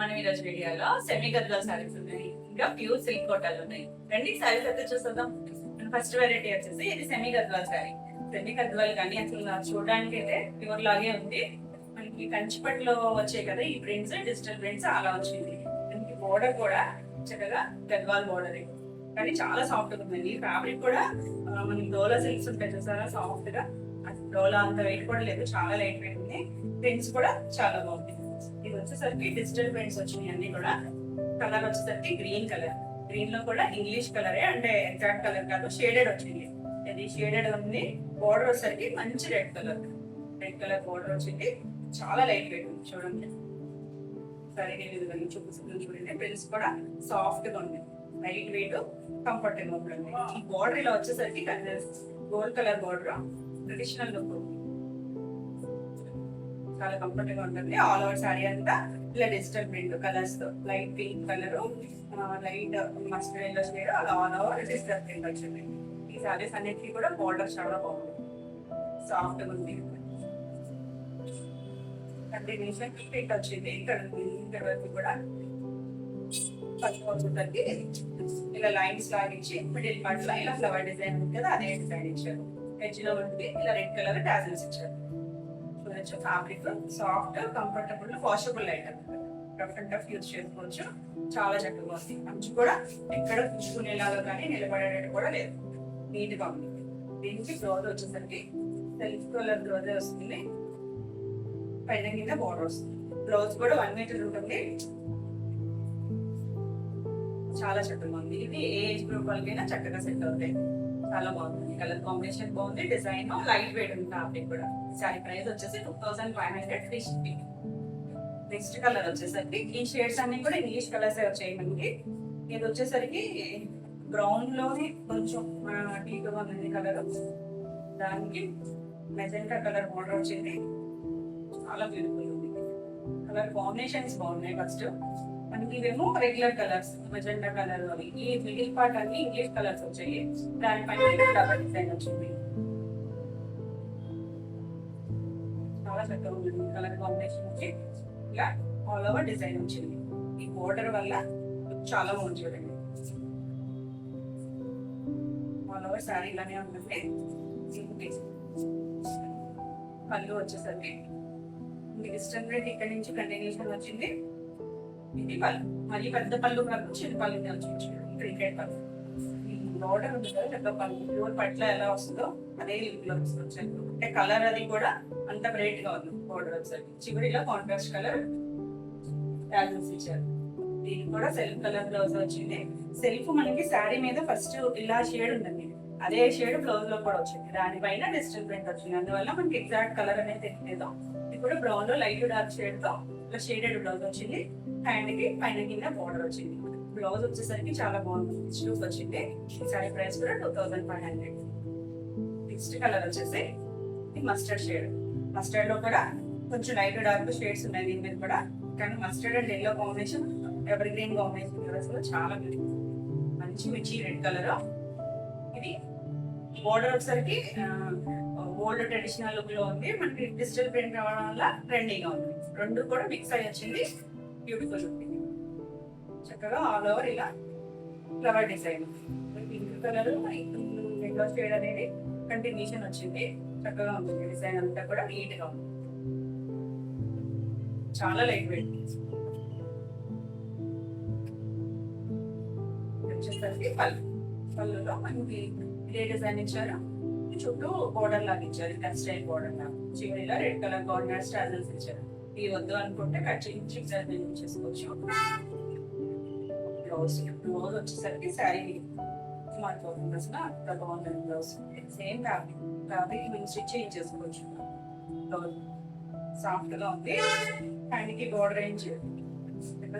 మనం ఈరోజు వీడియోలో సెమీ గద్వాల్ సారీస్ ఉన్నాయి, ఇంకా ప్యూర్ సిల్క్ కోటాలు ఉన్నాయి. రండి సారీస్ అయితే చూసేద్దాం. ఫస్ట్ వెరైటీ వచ్చేసి ఇది semi Gadwal sorry. Semi Gadwal కానీ అసలు చూడడానికి అయితే ప్యూర్ లాగే ఉంది. మనకి కంచిపట్లో వచ్చాయి కదా ఈ ప్రింట్స్, డిజిటల్ ప్రింట్స్ అలా వచ్చింది. దీనికి బోర్డర్ కూడా చక్కగా గద్వాల్ బోర్డర్, కానీ చాలా సాఫ్ట్ గా ఉంది. ఫ్యాబ్రిక్ కూడా మనకి డోలా సిల్క్స్ ఉంటాయి చూసారా, సాఫ్ట్ గా. డోలా అంత వెయిట్ కూడా లేదు, చాలా లైట్ వెయిట్ ఉంది. ప్రింట్స్ కూడా చాలా బాగుంది. ఇది వచ్చేసరికి డిజిటల్ ప్రింట్స్ వచ్చినాయి అన్ని కూడా. కలర్ వచ్చేసరికి గ్రీన్ కలర్, గ్రీన్ లో కూడా ఇంగ్లీష్ కలరే, అంటే ఎగ్జాక్ట్ కలర్ కాదు, షేడెడ్ వచ్చింది. ఇది షేడెడ్ ఉంది. బోర్డర్ వచ్చేసరికి మంచి రెడ్ కలర్ బోర్డర్ వచ్చింది. చాలా లైట్ వెయిట్ ఉంది చూడండి. సరే నేను చూపిస్తున్నాను చూడండి. ప్రింట్స్ కూడా సాఫ్ట్ గా ఉంది, లైట్ వెయిట్, కంఫర్టబుల్ ఉంటుంది. ఈ బోర్డర్ ఇలా వచ్చేసరికి gold colour border, traditional look, చాలా కంఫర్టబుల్ గా ఉంటుంది. ఆల్ ఓవర్ సారీ అంతా ఇలా డిజిటల్ ప్రింట్ కలర్స్ తో, light pink colour, light mustard yellow shade, అలా ఆల్ ఓవర్ డిజిటల్ ప్రింట్ వచ్చింది. ఈ సారీస్ అన్నిటికీ కూడా బోర్డర్ చాలా బాగుంది, సాఫ్ట్ గా ఉంది. కంటిన్యూషన్ ప్రింట్ వచ్చింది. ఇక్కడ వరకు కూడా పట్టుకోవడానికి ఇలా లైన్స్ లాగించి మిడిల్ పార్ట్ లో ఇలా ఫ్లవర్ డిజైన్ ఉంది కదా, అదే డిజైన్ ఇచ్చారు. ఎడ్జ్ లో ఉండి ఇలా రెడ్ కలర్ టాజిల్స్ ఇచ్చారు. చూడొచ్చు, fabric soft, comfortable, washable item. Rough and tough use చేసుకోవచ్చు. చాలా చక్కగా ఉంది. అంచు కూడా ఎక్కడ పుచ్చుకునేలాగా కానీ నిలబడేటట్టు కూడా లేదు, నీట్ గా ఉంది. దీనికి బ్లౌజ్ వచ్చేసరికి సెల్ఫ్ కలర్ బ్లౌజ్ వస్తుంది. పైన కింద బోర్డర్ వస్తుంది. బ్లౌజ్ కూడా 1 మీటర్ ఉంటుంది. చాలా చక్కగా ఉంది. ఇది ఏ ఏజ్ గ్రూప్ వాళ్ళకైనా చక్కగా సెట్ అవుతాయి. చాలా బాగుంది. కలర్ కాంబినేషన్ బాగుంది. డిజైన్ లైట్ వెయిట్ ఉంది. ఫ్యాబ్రిక్ కూడా. సారీ ప్రైస్ వచ్చేసి 2500 ఫ్రీ షిప్పింగ్. నెక్స్ట్ కలర్ వచ్చేసరికి ఈ షేడ్స్ అన్ని కూడా ఇంగ్లీష్ కలర్స్ వచ్చాయి మనకి. ఇది వచ్చేసరికి బ్రౌన్ లోనే కొంచెం డీప్గా ఉంది కలర్. దానికి మెజెంటా కలర్ బోర్డర్ వచ్చింది. చాలా బ్యూటిఫుల్ ఉంది. కలర్ కాంబినేషన్స్ బాగున్నాయి. ఫస్ట్ మనకి ఇవేమో రెగ్యులర్ కలర్స్, మెజెంటా కలర్. ఈ మిడిల్ పార్ట్ అన్ని ఇంగ్లీష్ కలర్స్ వచ్చాయి. దానిపైన డబల్ డిజైన్ వచ్చింది. చాలా చక్కగా ఉంది. కలర్ కాంబినేషన్ వచ్చి ఇలా ఆల్ ఓవర్ డిజైన్ వచ్చింది. ఈ బోర్డర్ వల్ల చాలా బాగుంది చూడండి. ఆల్ ఓవర్ శారీ ఇలానే ఉంటుంది. పళ్ళు వచ్చేసరికి డిజిటల్ ప్రింట్ ఇక్కడ నుంచి కంటిన్యూషన్ వచ్చింది. ఇది పళ్ళు, మరి పెద్ద పళ్ళు కాదు, చిన్న పళ్ళు వచ్చింది. క్రికెట్ పళ్ళు. ఈ బోర్డర్ ఉంది కదా, పెద్ద పళ్ళు ప్యూర్ పట్ల ఎలా వస్తుందో అదే లుక్ లో వచ్చాయి. అంటే కలర్ అది కూడా అంత బ్రైట్ గా ఉంది. బోర్డర్ వచ్చేసరికి చివరిలో కాంట్రాస్ట్ కలర్ టాజిల్స్ ఇచ్చారు. దీనికి కూడా సెల్ఫ్ కలర్ బ్లౌజ్ వచ్చింది. సెల్ఫ్ మనకి శారీ మీద ఫస్ట్ ఇలా షేడ్ ఉంటుంది, అదే షేడ్ బ్లౌజ్ లో కూడా వచ్చింది. దానిపైన డిజిటల్ ప్రింట్ వచ్చింది. అందువల్ల మనకి ఎగ్జాక్ట్ కలర్ అనేది తెలియదు. ఇప్పుడు బ్రౌన్ లో లైట్ డార్క్ షేడ్ తో ఇలా షేడెడ్ బ్లౌజ్ వచ్చింది. హ్యాండ్ కి పైన కింద బోర్డర్ వచ్చింది. బ్లౌజ్ వచ్చేసరికి చాలా బాగుంది, లుక్ వచ్చింది. ఈ సారీ ప్రైస్ కూడా 2500. నెక్స్ట్ కలర్ వచ్చేసి మస్టర్డ్ షేడ్. మస్టర్డ్ లో కూడా కొంచెం లైట్ డార్క్ షేడ్స్ ఉన్నాయి దీని మీద కూడా, కానీ mustard and yellow combination, ever green combination colours కూడా చాలా బ్యూటిఫుల్. మంచి మిర్చి రెడ్ కలర్. ఇది బోర్డర్ వచ్చేసరికి ఓల్డ్ ట్రెడిషనల్ లుక్ లో ఉంది. మనకి డిజిటల్ ప్రింట్ రావడం వల్ల ట్రెండీగా ఉంది. రెండు కూడా మిక్స్ అయ్యి వచ్చింది. బ్యూటిఫుల్ ఉంది. చక్కగా ఆల్ ఓవర్ ఇలా flower design. Pink colour yellow shade అనేది కంటిన్యూషన్ వచ్చింది. చక్కగా ఉంటుంది. డిజైన్ అంతా కూడా నీట్ గా ఉంది. చాలా లైట్ వెయిట్. వచ్చేసరికి పళ్ళులో మనకి ఇదే డిజైన్ ఇచ్చారు. చుట్టూ బోర్డర్ లాగా ఇచ్చారు, కట్ స్టైల్ బోర్డర్ లాగా. చివరిలో రెడ్ కలర్ కాంట్రాస్ట్ టాజిల్స్ ఇచ్చారు. ఇవి వద్దు అనుకుంటే కట్ చేయించి చేసుకోవచ్చు. బ్లౌజ్ వచ్చేసరికి శారీ మారిపోతుంది. అసలు అంత బాగుంటుంది బ్లౌజ్. సేమ్ ఫ్యాబ్రిక్ మేము స్టిచ్ చేయించేసుకోవచ్చు. బ్లౌజ్ సాఫ్ట్ గా ఉంది. హ్యాండ్ కి బోర్డర్ రేంజ్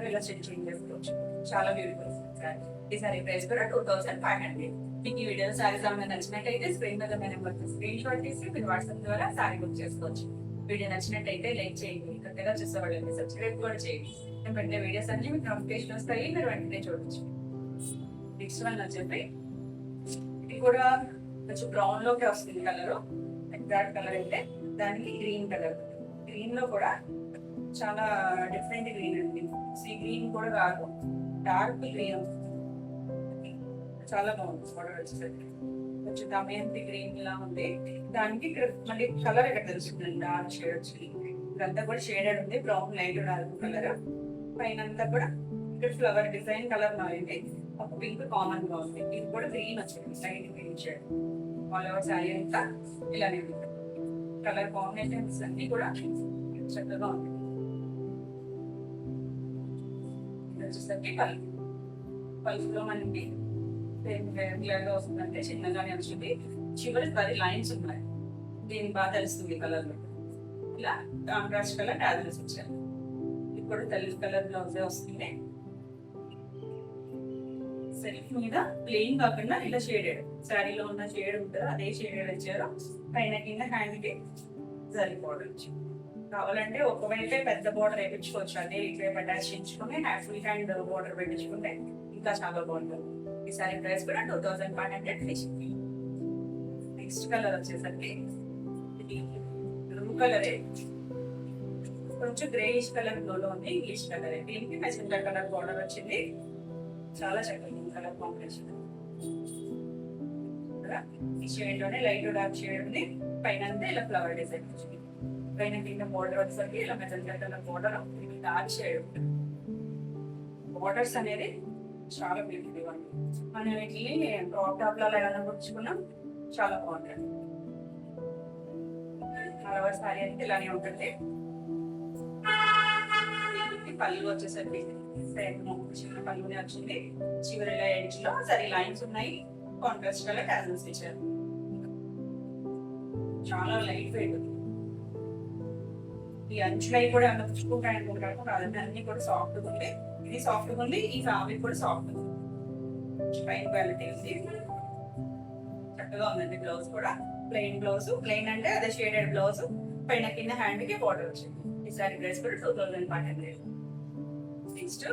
ఇలా స్టిచ్ చేసుకోవచ్చు. చాలా బ్యూటిఫుల్ శారీ. ఈ సారీ ప్రైస్ కూడా 2500. మీకు ఈ వీడియో సారీస్ ఏమైనా నచ్చినట్టయితే స్క్రీన్ మీద నెంబర్ స్క్రీన్ షాట్ తీసి మీరు వాట్సాప్ ద్వారా సారీ బుక్ చేసుకోవచ్చు. వీడియో నచ్చినట్టయితే లైక్ చేయండి. కొత్తగా చూసేవాళ్ళని సబ్స్క్రైబ్ కూడా చేయండి. నేను పెట్టే వీడియోస్ అన్ని మీకు నోటిఫికేషన్ వస్తాయి, మీరు వెంటనే చూడొచ్చు. నెక్స్ట్ వన్ వచ్చేసి ఇది కూడా కొంచెం బ్రౌన్ లోకి వస్తుంది కలర్. ఎగ్జాక్ట్ కలర్ అయితే దానికి గ్రీన్ కలర్. గ్రీన్ లో కూడా చాలా డిఫరెంట్ గ్రీన్ అండి. సీ గ్రీన్ కూడా కాదు, డార్క్ గ్రీన్, చాలా బాగుంది బార్డర్ వచ్చేసరికి. కొంచెం దమయంతి గ్రీన్ లా ఉంది, దానికి ఇక్కడ మళ్ళీ కలర్ ఇక్కడ తెలుస్తుంది, డార్క్ షేడ్ వచ్చింది. ఇదంతా కూడా షేడెడ్ ఉంది, బ్రౌన్ లైట్ డార్క్ కలర్. పైన అంతా కూడా ఇక్కడ ఫ్లవర్ డిజైన్ కలర్ మారింది, ఒక పింక్ కామన్ గా ఉంది. ఇది కూడా గ్రీన్ వచ్చింది, light green shade. All over sari అంతా ఇలానే ఉంది. కలర్ కాంబినేషన్స్ అన్ని కూడా చక్కగా ఉంది. వచ్చేసరికి పల్పులో మనకి క్లియర్ గా వస్తుందంటే చిన్నగానే వచ్చింది. చివరి 10 లైన్స్ ఉన్నాయి, దీని బాగా తెలుస్తుంది కలర్ లో. ఇలా కాంట్రాస్ట్ కలర్ టాజల్స్ వచ్చారు. ఇది కూడా తెలుగు కలర్ బ్లౌజే వస్తుంది. సెల్ఫ్ మీద ప్లెయిన్ కాకుండా ఇలా షేడెడ్, శారీలో ఉన్న షేడ్ ఉంటుంది అదే షేడెడ్ ఇచ్చారు. పైన కింద హ్యాండ్ కి జరీ బోర్డర్ ఇచ్చారు. కావాలంటే ఒకవైపే పెద్ద బోర్డర్ వేయించుకోవచ్చు, అదే ఇటువైపు అటాచ్ చేయించుకుని ఫుల్ హ్యాండ్ బోర్డర్ పెట్టించుకుంటే ఇంకా చాలా బాగుంటుంది. ఈ సారీ ప్రైస్ కూడా 2500 ఫ్రీ షిప్పింగ్. నెక్స్ట్ కలర్ వచ్చేసరికి బ్లూ కలరే, కొంచెం గ్రేయిష్ కలర్ బ్లూలో ఉంది, ఇంగ్లీష్ కలర్. దీనికి మెజెంటా కలర్ బోర్డర్ వచ్చింది, చాలా చక్కగా కలర్ కాంబినేషన్. ఈ షేడ్ లోనే లైట్ డార్క్ షేడ్ ఉంది. పైన అంతా ఇలా ఫ్లవర్ డిజైన్ వచ్చింది. పైన కింద బోర్డర్ వచ్చేసరికి ఇలా మెజెంటా కలర్ బోర్డర్, ఇది డార్క్ షేడ్. బోర్డర్స్ అనేది చాలా బ్యూటిఫుల్ ఉంది. మనం వీటిని క్రాప్ టాప్ లో ఏదైనా గుర్చుకున్నాం, చాలా బాగుంటుంది. మరొక సారీ అయితే ఇలానే ఉంటుంది. పళ్ళు వచ్చేసరికి చిన్న పళ్ళునే వచ్చింది. చివరి ఎడ్జ్ లో సరి లైన్స్ ఉన్నాయి, కాంట్రాస్ట్ కలర్ టాజల్స్ ఇచ్చారు. చాలా లైట్ వెయిట్. ఈ అంచులై కూడా అలా పుచ్చుకుంటాయి అనుకుంటారు కాదండి, అన్ని కూడా సాఫ్ట్ గా ఉంది. ఇది సాఫ్ట్ గా ఉంది, ఈ ఫ్యాబ్రిక్ కూడా సాఫ్ట్ ఉంది, ఫైన్ క్వాలిటీ ఉంది, చక్కగా ఉందండి. బ్లౌజ్ కూడా ప్లెయిన్ బ్లౌజ్, ప్లెయిన్ అంటే అదే షేడెడ్ బ్లౌజ్. పైన కింద హ్యాండ్ కి బోర్డర్ వచ్చింది. ఈ సారీ ప్రైస్ కూడా 2500. నెక్స్ట్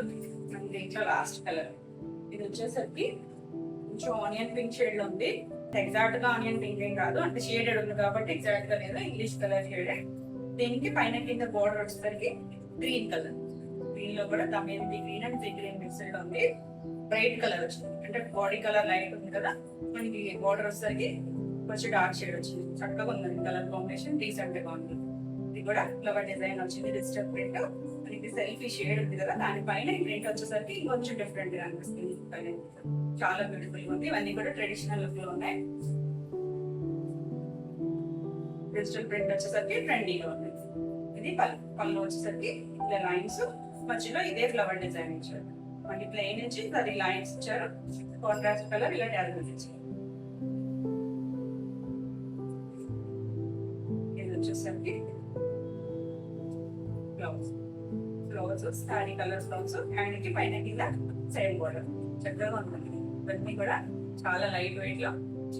దీంట్లో లాస్ట్ కలర్, ఇది వచ్చేసరికి కొంచెం ఆనియన్ పింక్ షేడ్ లో ఉంది. ఎగ్జాక్ట్ గా ఆనియన్ పింక్ ఏం కాదు, అంటే షేడెడ్ ఉంది కాబట్టి ఎగ్జాక్ట్ గా లేదు, ఇంగ్లీష్ కలర్ షేడెడ్. దీనికి పైన కింద బోర్డర్ వచ్చేసరికి గ్రీన్ కలర్. గ్రీన్ లో కూడా Damayanti green and sea green mixed ఉంది. బ్రైట్ కలర్ వచ్చింది, అంటే బాడీ కలర్ లైట్ ఉంది కదా, మనకి బోర్డర్ వచ్చేసరికి కొంచెం డార్క్ షేడ్ వచ్చింది. చక్కగా ఉందండి కలర్ కాంబినేషన్, డీసెంట్ గా ఉంది. ఇది కూడా ఫ్లవర్ డిజైన్ వచ్చింది, డిజిటల్ ప్రింట్. మనకి సెల్ఫీ షేడ్ ఉంది కదా, దానిపైన ఈ ప్రింట్ వచ్చేసరికి ఇంకొంచెం డిఫరెంట్ గా అనిపిస్తుంది. చాలా బ్యూటిఫుల్ ఉంది. ఇవన్నీ కూడా ట్రెడిషనల్ లుక్ లో ఉన్నాయి. డిజిటల్ ప్రింట్ వచ్చేసరికి ట్రెండీగా ఉంది. ఇది పళ్ళు వచ్చేసరికి ఇలా లైన్స్, మధ్యలో ఇదే ఫ్లవర్ డిజైన్ ఇచ్చారు. మళ్ళీ ప్లెయిన్ నుంచి 10 లైన్స్ ఇచ్చారు, కాంట్రాస్ట్ కలర్ ఇలా టాజల్స్ ఇచ్చారు. ఇది వచ్చేసరికి blouse sorry colour blouse, hand కి పైన కింద సైడ్ బోర్డర్. చక్కగా ఉంటుంది. ఇవన్నీ కూడా చాలా లైట్ వెయిట్ లో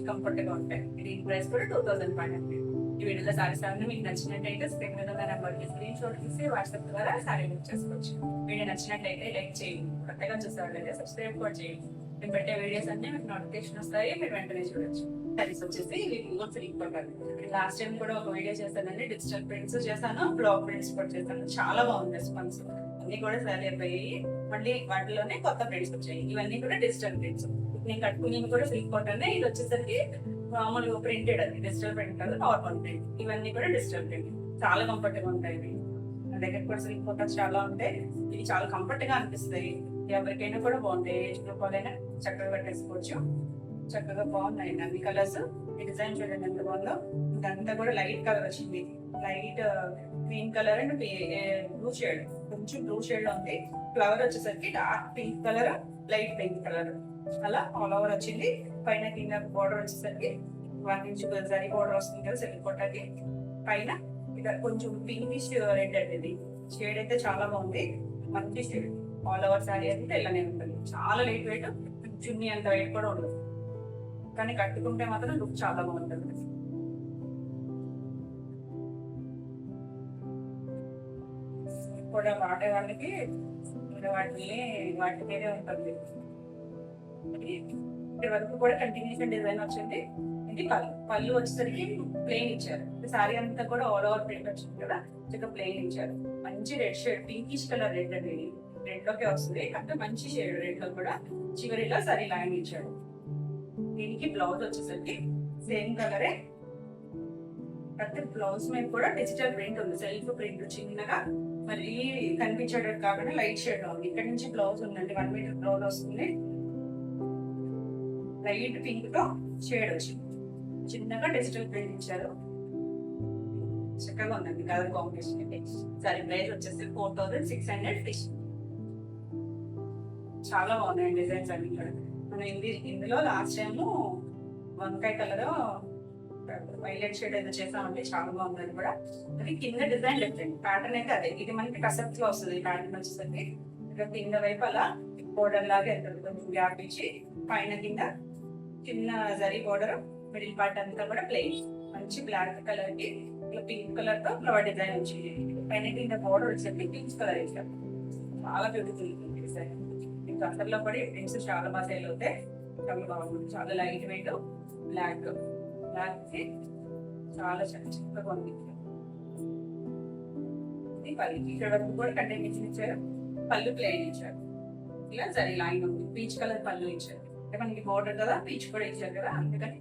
కంఫర్ట్ గా ఉంటాయి. దీని ప్రైస్ కూడా 2500. ఈ వీడియోలో సారీస్ అన్ని మీకు నచ్చినట్టయితే స్క్రీన్ మీద ఉన్న నెంబర్కి స్క్రీన్ షాట్ తీసి వాట్సాప్ ద్వారా సారీ బుక్ చేసుకోవచ్చు. వీడియో నచ్చినట్లయితే లైక్ చేయండి, కొత్తగా చూసేవాళ్ళైతే సబ్స్క్రైబ్ కూడా చేయండి. మేము పెట్టే వీడియోస్ అన్ని మీకు నోటిఫికేషన్ వస్తాయి, మీరు వెంటనే చూడొచ్చు. సారీస్ వచ్చేసి లాస్ట్ టైం కూడా ఒక వీడియో చేశానండి, డిజిటల్ ప్రింట్స్ చేశాను, బ్లాక్ ప్రింట్స్ కూడా చేశాను. చాలా బాగుంది రెస్పాన్స్. అన్ని కూడా సారీ అయిపోయాయి. మళ్ళీ వాటిలోనే కొత్త ప్రింట్స్ వచ్చాయి. ఇవన్నీ కూడా డిజిటల్ ప్రింట్స్. నేను కట్టుకుని కూడా సిల్క్ కాటన్. ఇది వచ్చేసరికి మామూలుగా ప్రింటెడ్, అది డిజిటల్ ప్రింట్ కాదు, నార్మల్ ప్రింట్. ఇవన్నీ కూడా డిజిటల్ ప్రింట్. చాలా కంఫర్ట్ గా ఉంటాయి. నా దగ్గర కూడా సిల్క్ కాటన్స్ చాలా ఉంటాయి. ఇవి చాలా కంఫర్ట్ గా అనిపిస్తాయి. ఎవరికైనా కూడా బాగుంటాయి, ఏజ్ గ్రూప్ వాళ్ళైనా చక్కగా పెట్టేసుకోవచ్చు. చక్కగా బాగున్నాయి అన్ని కలర్స్. ఈ డిజైన్ చూడండి ఎంత బాగుందో. ఇదంతా కూడా లైట్ కలర్ వచ్చింది, light green colour and blue shade, కొంచెం బ్లూ షేడ్ లో ఉంది. ఫ్లవర్ వచ్చేసరికి dark pink colour, light pink colour, అలా ఆల్ ఓవర్ వచ్చింది. పైన కింద బోర్డర్ వచ్చేసరికి 1 ఇంచ్ జరీ బోర్డర్ వస్తుంది కదా సిల్క్ కోటకి. పైన ఇక కొంచెం పింకిష్ రెడ్ అండి. ఇది షేడ్ అయితే చాలా బాగుంది, మంచి షేడ్. ఆల్ ఓవర్ శారీ అయితే ఇలానే ఉంటుంది. చాలా లైట్ వెయిట్, చున్నీ అంత వెయిట్ కూడా ఉండదు, కానీ కట్టుకుంటే మాత్రం లుక్ చాలా బాగుంటుంది. కూడా వాడే వాళ్ళకి వాటి మీదే ఉంటుంది. ఇక్కడ వరకు కూడా కంటిన్యూషన్ డిజైన్ వచ్చింది. ఇది పళ్ళు వచ్చేసరికి ప్లెయిన్ ఇచ్చారు. సారీ అంతా కూడా ఆల్ ఓవర్ ప్రింట్ వచ్చింది కదా, చక్కగా ప్లెయిన్ ఇచ్చారు. మంచి red shade, pinkish colour red అండి. రెడ్ లోకే వస్తుంది, అంటే మంచి షేడ్ రెడ్ లో కూడా చివరిలో సరి లైన్ ఇచ్చాడు. దీనికి బ్లౌజ్ వచ్చేసరికి సేమ్ కలరే, ప్రతి బ్లౌజ్ మీద కూడా డిజిటల్ ప్రింట్ ఉంది, సెల్ఫ్ ప్రింట్ చిన్నగా మరి కనిపించేటట్టు కాకుండా లైట్ షేడ్ లో ఉంది. ఇక్కడ నుంచి బ్లౌజ్ ఉందండి, 1 మీటర్ బ్లౌజ్ వస్తుంది, లైట్ పింక్ తో షేడ్ వచ్చింది, చిన్నగా డిజిటల్ ప్రింట్ ఇచ్చారు, చక్కగా ఉందండి కలర్ కాంబినేషన్ అయితే. సరే ప్రైస్ వచ్చేసి 4600. చాలా బాగున్నాయి డిజైన్స్ అన్ని ఇక్కడ. మనం ఇందులో లాస్ట్ టైం వంకాయ కలర్ వైలెట్ షేడ్ ఏదో చేసామంటే చాలా బాగుంది. అది కూడా అది కింద డిజైన్ డిఫరెంట్, ప్యాటర్న్ అయితే అదే, ఇది మనకి కసెప్ట్ లో వస్తుంది. ఈ ప్యాటర్న్ వచ్చేసరికి ఇక్కడ కింద వైపు అలా బోర్డర్ లాగా వెళ్తుంది, కొంచెం గ్యాప్ ఇచ్చి పైన కింద చిన్న జరీ బోర్డర్, మిడిల్ పార్ట్ అంతా కూడా ప్లెయిన్, మంచి బ్లాక్ కలర్ కి ఇట్లా పింక్ కలర్ తో ఫ్లవర్ డిజైన్ వచ్చింది. పైన కింద బోర్డర్ వచ్చేసి పింక్ కలర్ ఇచ్చారు, చాలా బ్యూటిఫుల్ డిజైన్. ఇంకా అందరిలో కూడా ఈ ప్రింట్స్ చాలా బాగా సేల్ అవుతాయి, చాలా బాగుంది, చాలా లైట్ వెయిట్ బ్లాక్ కి చాలా చక్కగా ఉంది. పళ్ళు ఇక్కడ వరకు కూడా కంటిన్యూషన్ ఇచ్చారు, పళ్ళు ప్లెయిన్ ఇచ్చారు, ఇలా జరీ లైన్ ఉంది, పీచ్ కలర్ పళ్ళు ఇచ్చారు. అంటే మనకి బోర్డర్ కదా, పీచ్ కూడా ఇచ్చారు కదా, అందుకని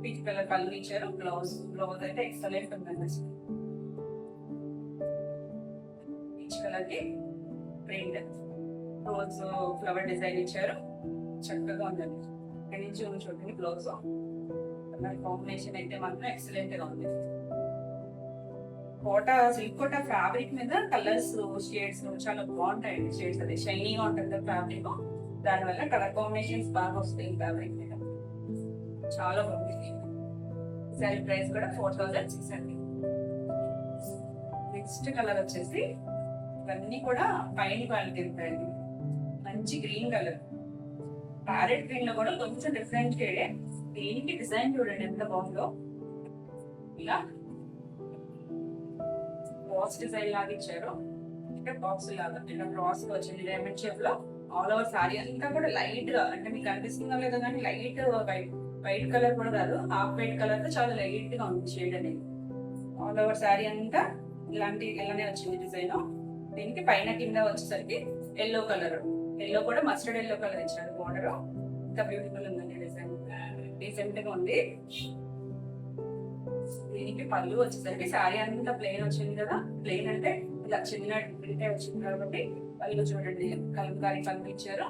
పీచ్ కలర్ పళ్ళు ఇచ్చారు. బ్లౌజ్ అయితే ఎక్సలెంట్ ఉందండి, పీచ్ కలర్ కి ప్రింట్ రోజ్ ఫ్లవర్ డిజైన్ ఇచ్చారు, చక్కగా ఉందండి. ఇక్కడ నుంచి చూడండి బ్లౌజ్ కాంబినేషన్ అయితే మాత్రం ఎక్సలెంట్ గా ఉంది. కోట సిల్క్ కోట ఫ్యాబ్రిక్ మీద కలర్స్ షేడ్స్ చాలా బాగుంటాయండి, షేడ్స్ అదే షైనీగా ఉంటుంది ఫ్యాబ్రిక్, దానివల్ల కలర్ కాంబినేషన్స్ బాగా వస్తాయి ఫ్యాబ్రిక్ మీద, చాలా బాగుంది. సారీ ప్రైస్ కూడా 4600. నెక్స్ట్ కలర్ వచ్చేసి ఇవన్నీ కూడా పైన క్వాలిటీ ఉంటాయండి, మంచి గ్రీన్ కలర్, ప్యారెట్ గ్రీన్ లో కూడా కొంచెం డిఫరెంట్ షేడే. దీనికి డిజైన్ చూడండి ఎంత బాగుందో, ఇలా బాక్స్ డిజైన్ లాగా ఇచ్చారు, ఇక్కడ బాక్స్ లాగా ఇలా క్రాస్ వచ్చింది డైమండ్ షేప్ లో. ఆల్ ఓవర్ సారీ అంతా కూడా లైట్ గా, అంటే మీకు కనిపిస్తుందో లేదో కానీ లైట్ వైట్ కలర్ కూడా కాదు, హాఫ్ వైట్ కలర్ తో చాలా లైట్ గా ఉంది షేడ్ అనేది. ఆల్ ఓవర్ సారీ అంతా ఇలానే వచ్చింది డిజైన్. దీనికి పైన కింద వచ్చేసరికి ఎల్లో కలర్, ఎల్లో కూడా మస్టర్డ్ ఎల్లో కలర్ ఇచ్చారు బోర్డర్, ఇంకా బ్యూటిఫుల్ ఉందండి డిజైన్, డీసెంట్ గా ఉంది. దీనికి పళ్ళు వచ్చేసరికి శారీ అంతా ప్లెయిన్ వచ్చింది కదా, ప్లెయిన్ అంటే ఇలా చిన్న ప్రింటే వచ్చింది కాబట్టి పళ్ళు చూడండి కలంకారీ పళ్ళు ఇచ్చారు,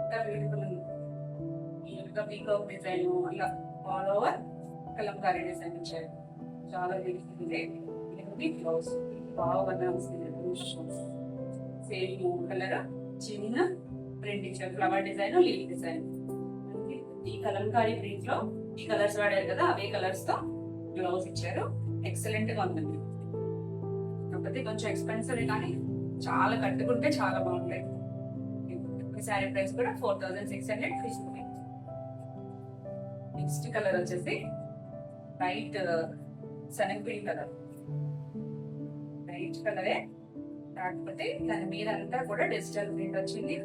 ఇంకా బ్యూటిఫుల్ ఉంది. ఇంకా పీకాక్ డిజైన్ అలా ఆల్ ఓవర్ కలంకారీ డిజైన్ ఇచ్చారు, చాలా బ్యూటిఫుల్ ఉంది. ఇది బ్లౌజ్ బాగా వస్తుంది, సేమ్ కలర్ చిన్న ప్రింట్ ఇచ్చారు, ఫ్లవర్ డిజైన్ లీవ్ డిజైన్. ఈ కలంకారీ ప్రింట్ లో ఈ కలర్స్ వాడారు కదా, అవే కలర్స్ తో బ్లౌజ్ ఇచ్చారు, ఎక్సలెంట్ గా ఉందండి. కాకపోతే కొంచెం ఎక్స్పెన్సివ్ కానీ చాలా కట్టుకుంటే చాలా బాగుంటాయి. శారీ ప్రైస్ కూడా 4600. నెక్స్ట్ కలర్ వచ్చేసి లైట్ శనగపిండి కలర్, లైట్ కలరే కాకపోతే దాని మీద అంతా కూడా డిజిటల్ ప్రింట్ వచ్చింది,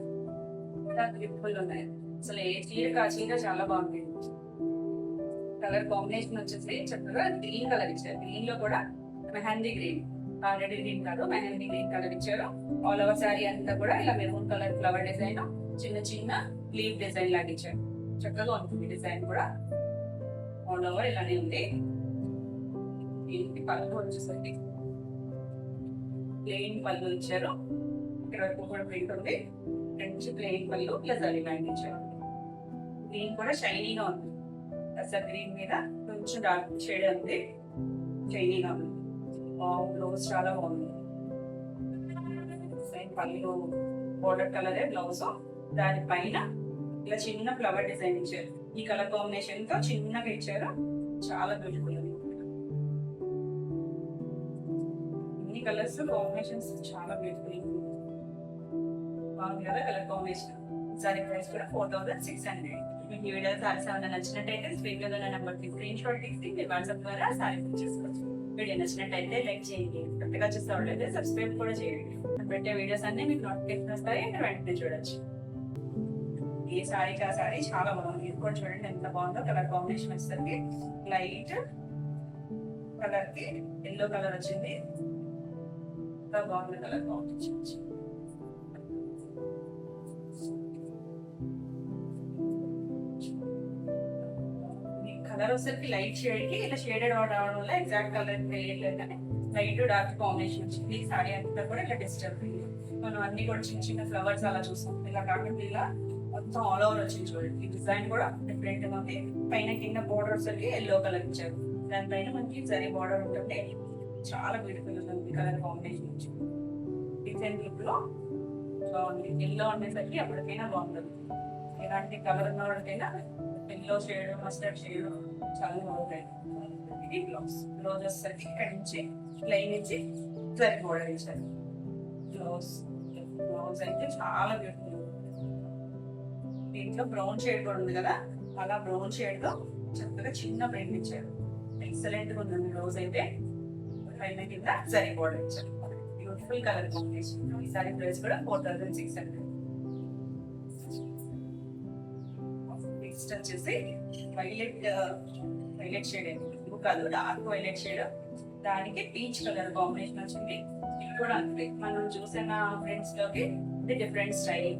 బ్యూటిఫుల్ ఉన్నాయి. అసలు ఏ చీర చాలా బాగుంది. కలర్ కాంబినేషన్ వచ్చేసి చక్కగా గ్రీన్ కలర్ ఇచ్చారు, గ్రీన్ లో కూడా మెహందీ గ్రీన్, ఆల్రెడీ గ్రీన్ కాదు మెహందీ గ్రీన్ కలర్ ఇచ్చారు. ఆల్ ఓవర్ సారీ అంతా కూడా ఇలా మెరూన్ కలర్ ఫ్లవర్ డిజైన్, చిన్న చిన్న లీవ్ డిజైన్ లాగా ఇచ్చారు, చక్కగా ఉంటుంది డిజైన్ కూడా. ఆల్ ఓవర్ ఇలానే ఉంది. దీనికి పళ్ళు వచ్చేసరికి ప్లెయిన్ పళ్ళు ఇచ్చారు, ఇక్కడ వరకు కూడా ప్రింట్ ఉంది, నుంచి ప్లెయిన్ పళ్ళు ప్లస్ అది లైన్ ఇచ్చారు. గ్రీన్ కూడా షైనీగా ఉంది, అసలు గ్రీన్ మీద కొంచెం డార్క్ షేడ్ ఉంది, షైనీగా ఉంది. బ్లౌజ్ చాలా బాగుంది, సేమ్ పళ్ళు బోర్డర్ కలరే బ్లౌజ్, దానిపైన ఇలా చిన్న ఫ్లవర్ డిజైన్ ఇచ్చారు. ఈ కలర్ కాంబినేషన్ తో చిన్నగా ఇచ్చారు, చాలా బ్యూటిఫుల్ ఉంది. ఇన్ని కలర్స్ కాంబినేషన్స్ చాలా బ్యూటిఫుల్ బాగుంది కదా కలర్ కాంబినేషన్. సారీ ప్రైస్ కూడా 4600. మీకు ఈ వీడియో సారీస్ ఏమైనా నచ్చినట్టయితే స్క్రీన్ మీద ఉన్న నెంబర్కి స్క్రీన్ షాట్ తీసి మీ వాట్సాప్ ద్వారా సారీ బుక్ చేసుకోవచ్చు. వీడియో నచ్చినట్టయితే లైక్ చేయండి, కొత్తగా చూసేవాళ్ళైతే సబ్స్క్రైబ్ కూడా చేయండి. పెట్టే వీడియోస్ అన్ని మీకు నోటిఫికేషన్ వస్తాయి, మీరు వెంటనే చూడొచ్చు. ఈ సారీకి ఆ సారీ చాలా బాగుంది, ఇది కూడా చూడండి ఎంత బాగుందో. కలర్ కాంబినేషన్ వచ్చేసరికి లైట్ కలర్ కి ఎల్లో కలర్ వచ్చింది, ఎంత బాగుంది కలర్ కాంబినేషన్. కలర్ వచ్చేసరికి లైట్ షేడ్ కి ఇలా షేడెడ్ రావడం వల్ల ఎగ్జాక్ట్ కలర్ తెలియట్లేదు, కానీ లైట్ డార్క్ కాంబినేషన్ వచ్చింది. ఈ సారీ అంతా కూడా ఇలా డిస్టర్బ్ అయింది. మనం అన్ని కూడా చిన్న చిన్న ఫ్లవర్స్ అలా చూస్తాం, ఇలా కాకుండా ఇలా మొత్తం ఆల్ ఓవర్ వచ్చింది చూడండి. ఈ డిజైన్ కూడా డిఫరెంట్ గా ఉంది. పైన కింద బోర్డర్ వచ్చేసరికి ఎల్లో కలర్ ఇచ్చారు, దానిపైన మనకి జరీ బోర్డర్ ఉంటుంది. చాలా బ్యూటిఫుల్ ఉంది కలర్ కాంబినేషన్ వచ్చింది. డిజైన్ లుక్ లో బాగుంది. ఎల్లో ఉండేసరికి ఎప్పటికైనా బాగుంటుంది. ఎలాంటి కలర్ ఉన్న వాళ్ళకైనా ఎల్లో షేడ్, మస్టర్డ్ షేడ్ చాలా బాగుంటాయి. ఇది బ్లౌజ్. బ్లౌజ్ వచ్చేసరికి ఇక్కడ నుంచి లైన్ నుంచి జరీ బోర్డర్ ఇచ్చారు. బ్లౌజ్ బ్లౌజ్ అయితే చాలా బ్యూటిఫుల్. దీంట్లో బ్రౌన్ షేడ్ కూడా ఉంది కదా, అలా బ్రౌన్ షేడ్ తో చక్కగా చిన్న ప్రింట్ ఇచ్చారు. ఎక్సలెంట్ గా ఉంది బ్లౌజ్ అయితే. పైన కింద జరీ బోర్డర్ ఇచ్చారు. Beautiful colour combination. ఈ సారీ ప్రైస్ కూడా 4600. నెక్స్ట్ వచ్చేసి వైలెట్ షేడ్, బ్లూ కాదు డార్క్ వైలెట్ షేడ్, దానికి పీచ్ కలర్ కాంబినేషన్ వచ్చింది. ఇది కూడా అంతే, మనం చూసిన ప్రింట్స్ లోకి ఇది డిఫరెంట్ స్టైల్.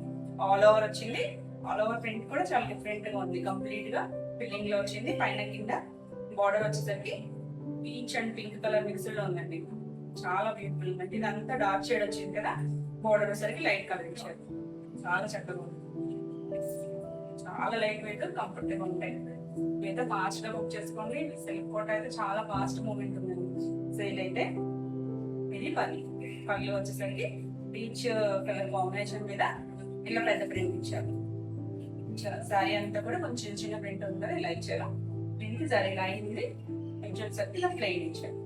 ఆల్ ఓవర్ వచ్చింది. ఆల్ ఓవర్ ప్రింట్ కూడా చాలా డిఫరెంట్ గా ఉంది. కంప్లీట్ గా ఫిల్లింగ్ లో వచ్చింది. పైన కింద బార్డర్ వచ్చేసరికి peach and pink colour mixed లో ఉందండి. చాలా బ్యూటిఫుల్ ఉంది. ఇదంతా డార్క్ షేడ్ వచ్చింది కదా, బార్డర్ వచ్చేసరికి లైట్ కలర్ ఇచ్చారు. చాలా చక్కగా ఉంది. చాలా లైట్ వెయిట్, కంఫర్టబుల్ ఉంటాయి. అయితే ఫాస్ట్ గా బుక్ చేసుకోండి. సిల్క్ కోట అయితే చాలా ఫాస్ట్ మూమెంట్ ఉందండి సేల్ అయితే. ఇది పళ్ళు వచ్చేసరికి పీచ్ కలర్ కాంబినేషన్ మీద ఇలా పెద్ద ప్రింట్ ఇచ్చారు. సారీ అంతా కూడా కొంచెం చిన్న చిన్న ప్రింట్ ఉంది కదా, ఇలా ఇచ్చారు. దీనికి జరీ లైన్ ఉంది. వచ్చేసరికి ఇలా ప్లెయిన్ ఇచ్చారు.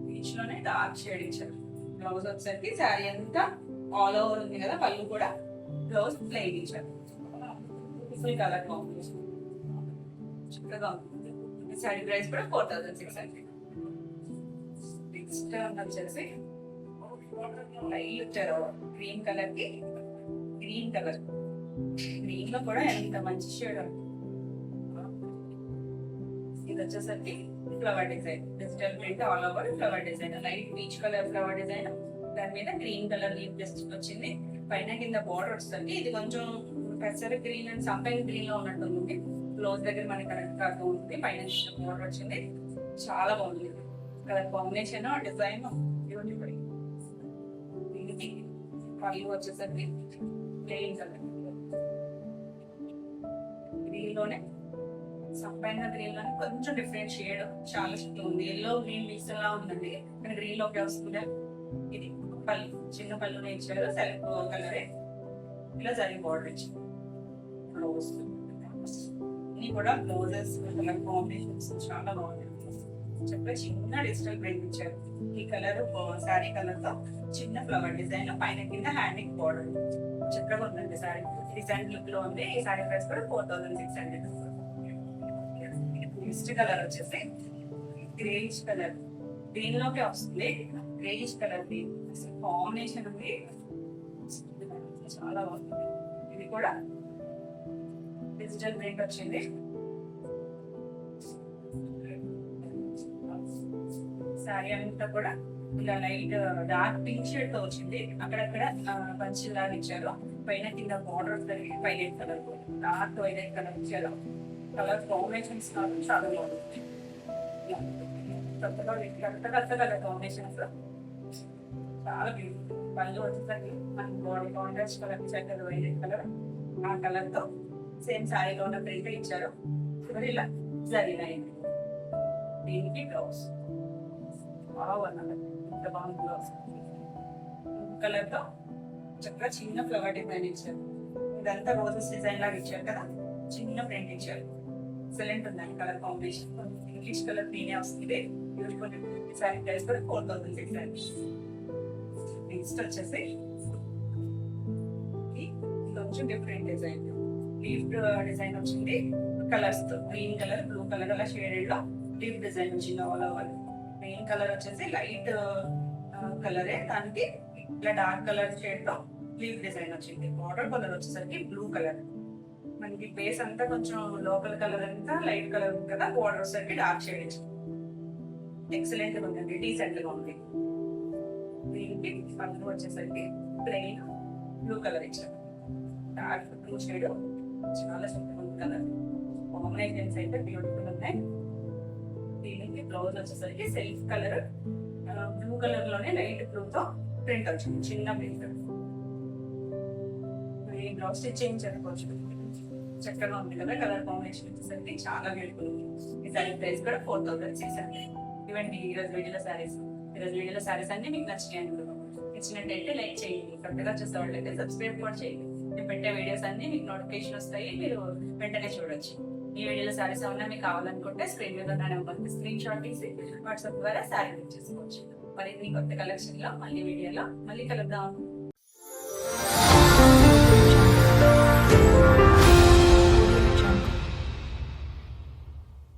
పీచ్ లోనే డార్క్ షేడ్ ఇచ్చారు. బ్లౌజ్ వచ్చేసరికి సారీ అంతా ఆల్ ఓవర్ ఉంది కదా, పళ్ళు కూడా బ్లౌజ్ ప్లెయిన్ ఇచ్చారు. ఫుల్ కలర్ కాంబినేషన్ చక్కగా ఉంది. సారీ ప్రైస్ కూడా 4600. నెక్స్ట్ వచ్చేసి లైట్ గ్రీన్ కలర్ కి గ్రీన్ కలర్. గ్రీన్ లో కూడా ఎంత మంచి షేడ్. ఇది వచ్చేసరికి flower design, digital print all over flower design. Light peach colour flower design, దాని మీద గ్రీన్ కలర్ లీవ్ జస్ట్ వచ్చింది. పైన కింద బార్డర్ వస్తుంది. ఇది కొంచెం పెసర గ్రీన్ అండ్ సంపంగి గ్రీన్ లో ఉన్నట్టు ఉంది. బ్లౌజ్ దగ్గర మనకి కరెక్ట్ గా ఉంది. పైన బార్డర్ వచ్చింది. చాలా బాగుంది కలర్ కాంబినేషన్, డిజైన్ బ్యూటిఫుల్. దీనికి పళ్ళు వచ్చేసరికి ప్లెయిన్ కలర్ గ్రీన్ లోనే, సంపంగి గ్రీన్ లోనే కొంచెం డిఫరెంట్ షేడ్ చాలా చక్కగా ఉంది. ఎల్లో గ్రీన్ మిక్స్ లా ఉందండి, కానీ గ్రీన్ లోకి వస్తుంది. ఇది పళ్ళు, చిన్న పళ్ళునే ఇచ్చారు. సెల్ఫ్ కలరే ఇలా జరీ బార్డర్ ఇచ్చారు. బ్లౌజ్ ఇన్ని కూడా బ్లౌజెస్ కలర్ కాంబినేషన్స్ చాలా బాగున్నాయి. చక్కగా చిన్న డిజిటల్ ప్రింట్ ఇచ్చారు. ఈ కలర్ శారీ కలర్ తో చిన్న ఫ్లవర్ డిజైన్, పైన కింద హ్యాండింగ్ బార్డర్ చక్కగా ఉందండి. శారీ డిజైన్ లుక్ లో ఉంది. ఈ శారీ ప్రైస్ కూడా 4600. నెక్స్ట్ కలర్ వచ్చేసి గ్రేయిష్ కలర్, గ్రీన్ లోకి వస్తుంది. గ్రేయిష్ కలర్ కాంబినేషన్ ఉంది, చాలా బాగుంది. ఇది కూడా డిజిటల్ ప్రింట్ వచ్చింది. శారీ అంతా కూడా ఇలా లైట్ డార్క్ పింక్ షేడ్ తో వచ్చింది. అక్కడక్కడ పంచిల్ లాగా ఇచ్చారు. పైన కింద border violet colour, dark violet colour ఇచ్చారు. కలర్ కాంబినేషన్స్ చాలా బాగుంది. కొత్త కలర్ కాంబినేషన్స్ చాలా బ్యూటిఫుల్. పళ్ళు వచ్చేసరికి మన బాడీ కాంట్రాస్ట్ కలర్ ఇచ్చారు కదా, వైలెట్ కలర్. ఆ కలర్ తో సేమ్ శారీలో ఉన్న ప్రింట్ ఇచ్చారు. ఇలా జరీ లైన్. దీనికి బ్లౌజ్ ఇంత బాగుంది. బ్లౌజ్ కలర్ తో చక్కగా చిన్న ఫ్లవర్ డిజైన్ ఇచ్చారు. ఇదంతా రోజెస్ డిజైన్ లాగా ఇచ్చారు కదా, చిన్న ప్రింట్ ఇచ్చారు. ఎక్సలెంట్ ఉందండి కలర్ కాంబినేషన్. ఇంగ్లీష్ కలర్ గ్రీనే వస్తుంది. బ్యూటిఫుల్. సారీ ప్రైస్ కూడా 4600. నెక్స్ట్ వచ్చేసి కొంచెం డిఫరెంట్ డిజైన్, లీఫ్ డిజైన్ వచ్చింది. కలర్స్ తో గ్రీన్ కలర్, బ్లూ కలర్ అలా షేడెడ్ లో లీఫ్ డిజైన్ వచ్చింది. ఆల్ ఓవర్ మెయిన్ కలర్ వచ్చేసి లైట్ కలరే, దానికి ఇట్లా డార్క్ కలర్ షేడ్ లో లీఫ్ డిజైన్ వచ్చింది. బార్డర్ కలర్ వచ్చేసరికి బ్లూ కలర్. మనకి బేస్ అంతా కొంచెం లోకల్ కలర్ అంతా లైట్ కలర్ ఉంది కదా, బార్డర్ వచ్చేసరికి డార్క్ షేడ్ ఇచ్చింది. ఎక్సలెంట్ గా ఉందండి, డీసెంట్ గా ఉంది. దీనికి పళ్ళు వచ్చేసరికి ప్లెయిన్ బ్లూ కలర్ ఇచ్చారు. డార్క్ బ్లూ షేడ్ చాలా చక్కగా ఉంది కలర్. కాంబినేషన్స్ అయితే బ్యూటిఫుల్ ఉన్నాయి. దీనికి బ్లౌజ్ వచ్చేసరికి సెల్ఫ్ కలర్ బ్లూ కలర్ లోనే లైట్ బ్లూ తో ప్రింట్ వచ్చింది, చిన్న ప్రింట్. ఈ బ్లౌజ్ స్టిచ్ చేయించుకోవచ్చు, చక్కగా ఉంది కదా. కలర్ కాంబినేషన్ వచ్చేసరికి చాలా బ్యూటిఫుల్ ఉంది. ఈ సారీ ప్రైస్ కూడా 4600. ఇవ్వండి ఈరోజు వీడియోలో శారీస్. ఈరోజు వీడియోలో శారీస్ అన్ని మీకు నచ్చినాయి అనుకుంటున్నాను. నచ్చినట్టయితే లైక్ చేయండి, కొత్తగా చూసేవాళ్ళు అయితే సబ్స్క్రైబ్ కూడా చేయండి. నేను పెట్టే వీడియోస్ అన్ని మీకు నోటిఫికేషన్ వస్తాయి, మీరు వెంటనే చూడొచ్చు. ఈ వీడియోలో శారీస్ ఏమన్నా మీకు కావాలనుకుంటే స్క్రీన్ మీద ఉన్న నెంబర్కి స్క్రీన్ షాట్ తీసి వాట్సాప్ ద్వారా శారీ బుక్ చేసుకోవచ్చు. మరి కొత్త కలెక్షన్ లో మళ్ళీ వీడియోలో మళ్ళీ కలుద్దాం.